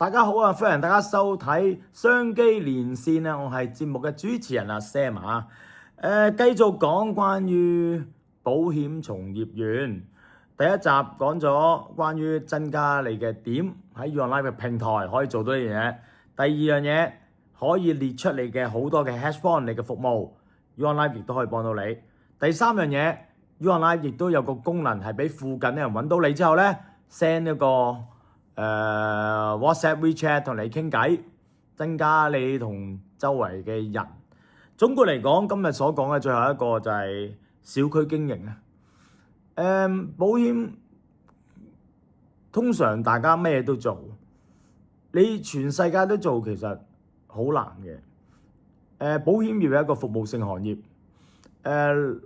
大家好啊！歡迎大家收睇商機連線啊！我係節目嘅主持人阿 Sam 啊。繼續講關於保險從業員。第一集講咗關於增加你嘅點喺 YouOnline 嘅平台可以做到呢樣嘢。第二樣嘢可以列出你嘅好多嘅 hashbond 你嘅服務 YouOnline 亦都可以幫到你。第三樣嘢 YouOnline 亦都有個功能係俾附近啲人揾到你之後咧 send 一個WhatsApp、WeChat 同你傾偈，增加你同周圍嘅人。總括嚟講，今日所講嘅最後一個就係小區經營啊。保險通常大家咩都做，你全世界都做，其實好難嘅。保險業係一個服務性行業，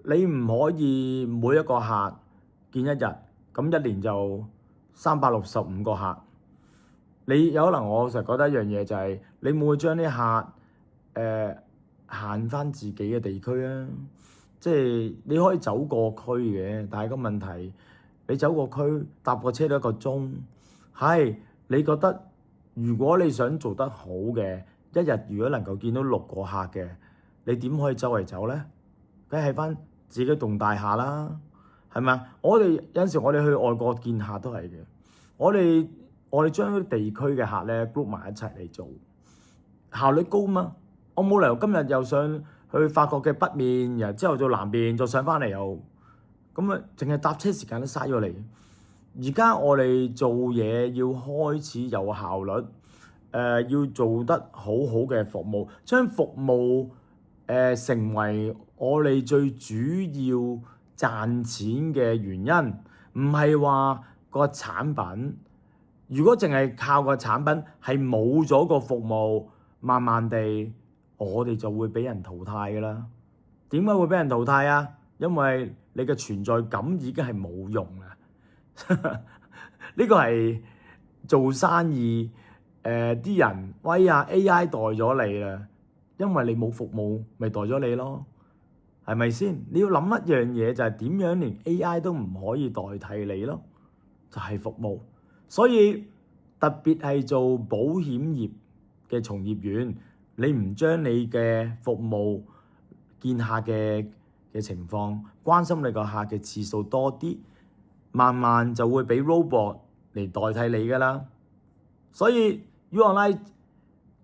你唔可以每一個客見一日，咁一年就365個客。你有可能我成日覺得一樣嘢就係你會唔會將啲客行翻自己嘅地區啊？即係你可以走過區嘅，但係個問題你走過區搭個車都1個鐘。係你覺得如果你想做得好嘅，一日如果能夠見到6個客嘅，你點可以周圍走咧？梗係翻自己棟大廈啦，係咪啊？有陣時我哋去外國見客都係嘅，我哋將啲地區嘅客咧 group 埋一齊嚟做，效率高嘛。我冇理由今日又上去法國嘅北面，然後之後做南邊，再上翻嚟又咁啊，淨係搭車時間都嘥咗你。而家我哋做嘢要開始有效率，要做得好好嘅服務，將服務成為我哋最主要賺錢嘅原因，唔係話個產品。如果淨係靠個產品係冇咗個服務，慢慢地我哋就會俾人淘汰㗎啦。點解會俾人淘汰啊？因為你嘅存在感已經係冇用啦。呢個係做生意啲人喂啊 AI 代咗你啦，因為你冇服務咪代咗你咯，係咪先？你要諗一樣嘢就係點樣連 AI 都唔可以代替你咯，就係服務。所以特別係做保險業嘅從業員，你唔將你嘅服務見客嘅情況，關心你個客嘅次數多啲，慢慢就會俾 robot 嚟代替你㗎啦。所以 YouOnline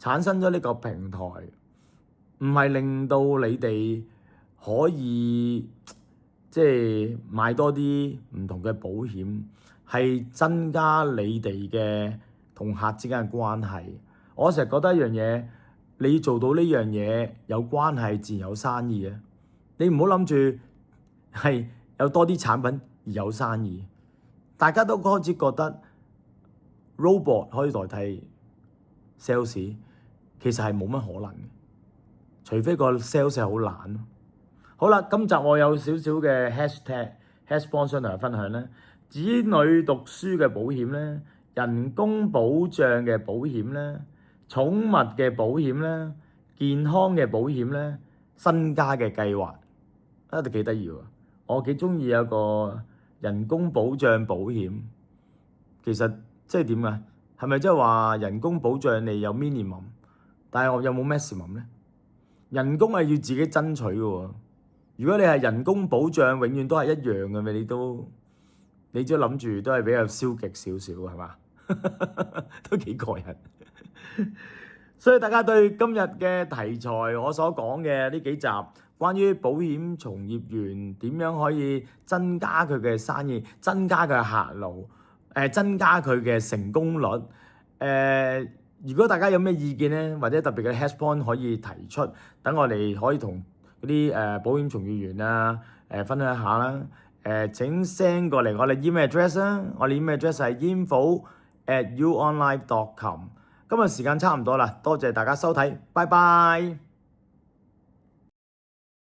產生咗呢個平台，唔係令到你哋可以即係買多啲唔同嘅保險，係增加你哋嘅同客之間嘅關係。我成日覺得一樣嘢，你做到呢樣嘢有關係，自然有生意嘅。你唔好諗住係有多啲產品而有生意。大家都開始覺得 robot 可以代替 sales， 其實係冇乜可能嘅，除非個 sales 係好懶。好啦，今集我有少少嘅 hashtag 想同大家分享咧，子女讀書嘅保險咧，人工保障嘅保險咧，寵物嘅保險咧，健康嘅保險咧，身家嘅計劃都幾得意喎。我幾中意有個人工保障保險，其實即係點啊？係咪即係話人工保障你有 minimum， 但係我有冇 maximum 咧？人工係要自己爭取嘅喎。如果你係人工保障，永遠都係一樣嘅咩？你都諗住都係比較消極少少係嘛？都幾過癮。所以大家對今日嘅題材，我所講嘅呢幾集，關於保險從業員點樣可以增加佢嘅生意、增加佢嘅客路、增加佢嘅成功率。如果大家有咩意見咧，或者特別嘅 hashpoint 可以提出，等我哋可以同嗰啲保險從業員啊分享一下啦。請 send 過嚟我哋 email address 啦，我哋 email address 係 info@youonline.com。今日時間差唔多啦，多謝大家收睇，拜拜。